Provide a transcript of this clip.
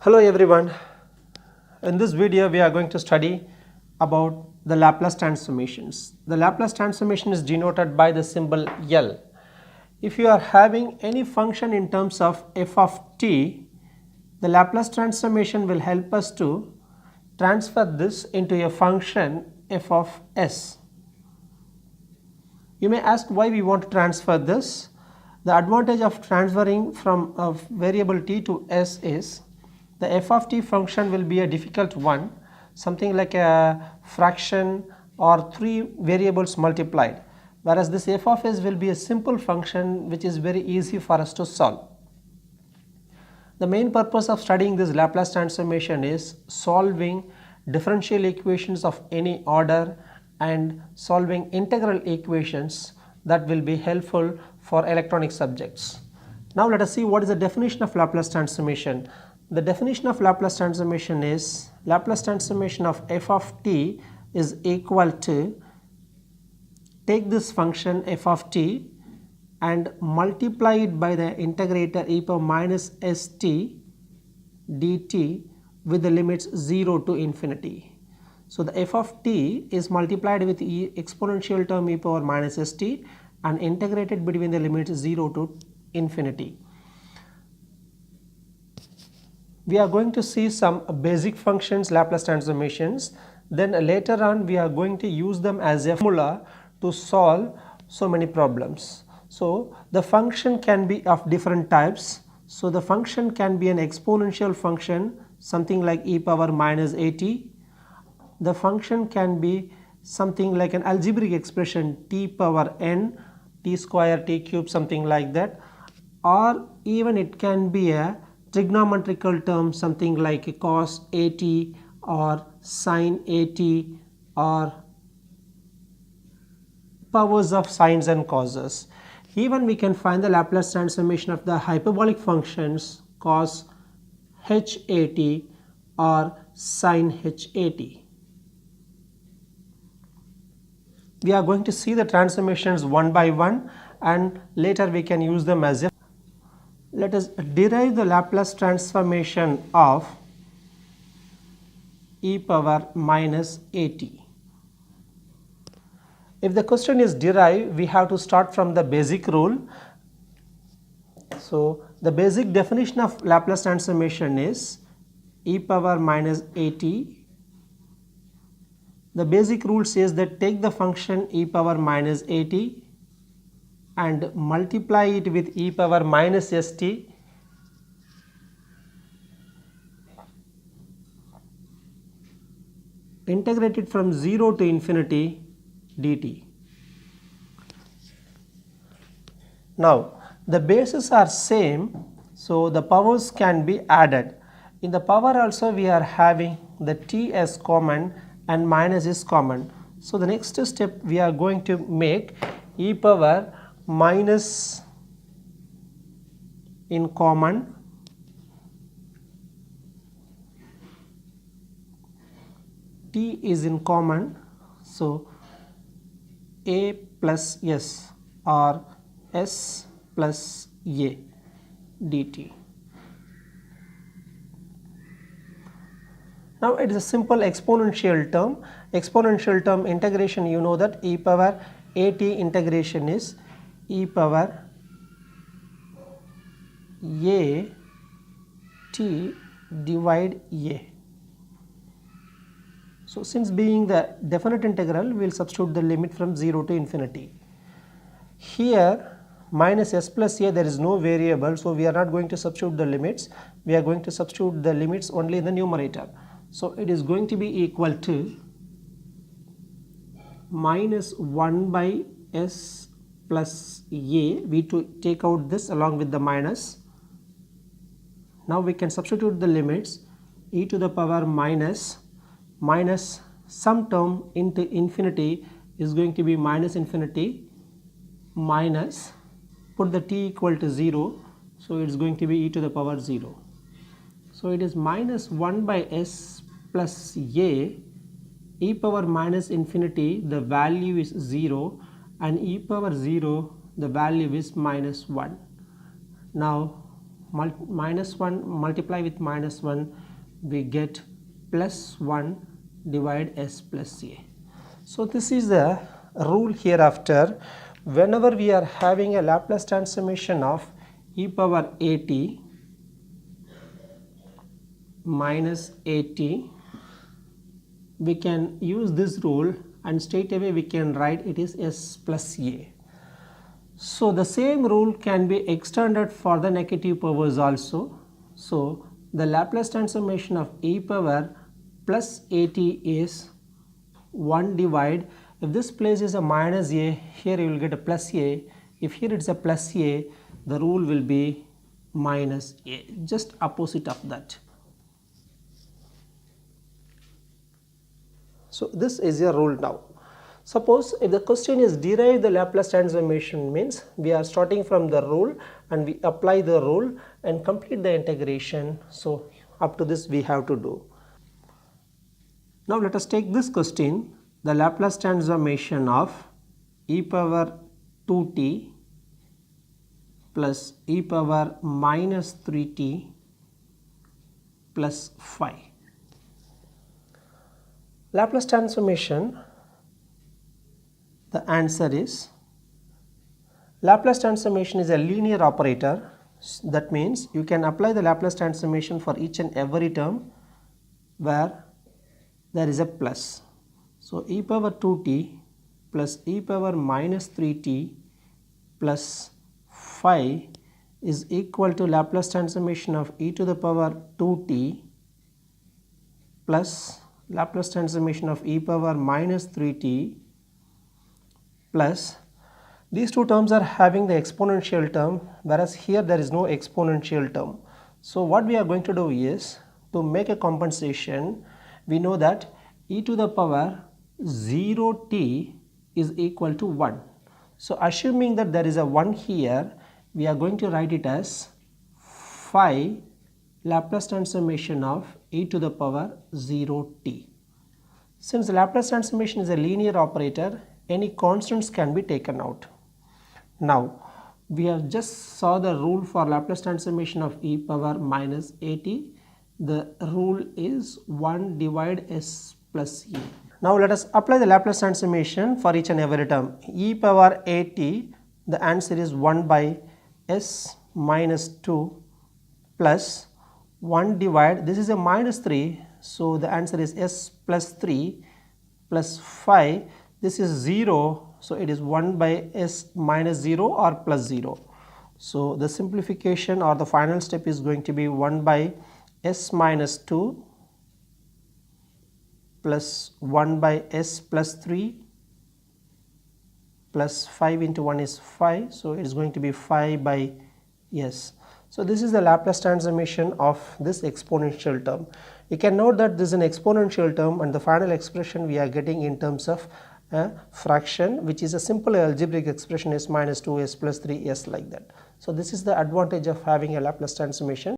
Hello everyone. In this video we are going to study about the Laplace transformations. The Laplace transformation is denoted by the symbol L. If you are having any function in terms of f of t, the Laplace transformation will help us to transfer this into a function f of s. You may ask why we want to transfer this. The advantage of transferring from a variable t to s is the f of t function will be a difficult one, something like a fraction or three variables multiplied, whereas this f of s will be a simple function which is very easy for us to solve. The main purpose of studying this Laplace transformation is solving differential equations of any order and solving integral equations that will be helpful for electronic subjects. Now let us see what is the definition of Laplace transformation. The definition of Laplace transformation is Laplace transformation of f of t is equal to, take this function f of t and multiply it by the integrator e power minus st dt with the limits 0 to infinity. So the f of t is multiplied with exponential term e power minus st and integrated between the limits 0 to infinity. We are going to see some basic functions, Laplace transformations, then later on we are going to use them as a formula to solve so many problems. So the function can be of different types. So the function can be an exponential function, something like e power minus at. The function can be something like an algebraic expression t power n, t square, t cube, something like that, or even it can be a trigonometrical term, something like cos at or sin at or powers of sines and causes. Even we can find the Laplace transformation of the hyperbolic functions cos hat or sin hat. We are going to see the transformations one by one and later we can use them as a. Let us derive the Laplace transformation of e power minus at. If the question is derive, we have to start from the basic rule. So the basic definition of Laplace transformation is e power minus at. The basic rule says that take the function e power minus at and multiply it with e power minus st integrated from 0 to infinity dt. Now the bases are same, so the powers can be added. In the power also we are having the t as common and minus is common. So the next step we are going to make e power minus in common, t is in common, so a plus s or s plus a dt. Now it is a simple exponential term. Exponential term integration, you know that e power at integration is e power a t divide a. So since being the definite integral, we will substitute the limit from 0 to infinity. Here minus s plus a, there is no variable, so we are not going to substitute the limits. We are going to substitute the limits only in the numerator. So it is going to be equal to minus 1 by s plus a. We to take out this along with the minus. Now we can substitute the limits. E to the power minus some term into infinity is going to be minus infinity minus, put the t equal to 0, so it is going to be e to the power 0. So it is minus 1 by s plus a, e power minus infinity, the value is 0, and e power 0, the value is minus 1. Now minus 1 multiply with minus 1, we get plus 1 divide s plus a. So this is the rule hereafter. Whenever we are having a Laplace transformation of e power at minus at, we can use this rule and straight away we can write it is s plus a. So the same rule can be extended for the negative powers also. So the Laplace transformation of e power plus at is 1 divide, if this place is a minus a, here you will get a plus a. If here it's a plus a, the rule will be minus a, just opposite of that. So this is a rule now. Suppose if the question is derive the Laplace transformation, means we are starting from the rule and we apply the rule and complete the integration. So up to this we have to do. Now let us take this question, the Laplace transformation of e power 2t plus e power minus 3t plus 5. Laplace transformation, the answer is, Laplace transformation is a linear operator. That means you can apply the Laplace transformation for each and every term where there is a plus. So e power 2t plus e power minus 3t plus 5 is equal to Laplace transformation of e to the power 2t plus Laplace transformation of e power minus 3t plus, these two terms are having the exponential term, whereas here there is no exponential term. So what we are going to do is, to make a compensation, we know that e to the power 0t is equal to 1. So assuming that there is a 1 here, we are going to write it as 5 Laplace transformation of e to the power 0t. Since the Laplace transformation is a linear operator, any constants can be taken out. Now we have just saw the rule for Laplace transformation of e power minus at. The rule is 1 divide s plus a. Now let us apply the Laplace transformation for each and every term. E power at, the answer is 1 by s minus 2 plus 1 divide, this is a minus 3, so the answer is s plus 3 plus 5, this is 0, so it is 1 by s minus 0 or plus 0. So the simplification or the final step is going to be 1 by s minus 2 plus 1 by s plus 3 plus 5 into 1 is 5, so it is going to be 5 by s. So this is the Laplace transformation of this exponential term. You can note that this is an exponential term and the final expression we are getting in terms of a fraction, which is a simple algebraic expression, s minus 2 s plus 3 s, like that. So this is the advantage of having a Laplace transformation.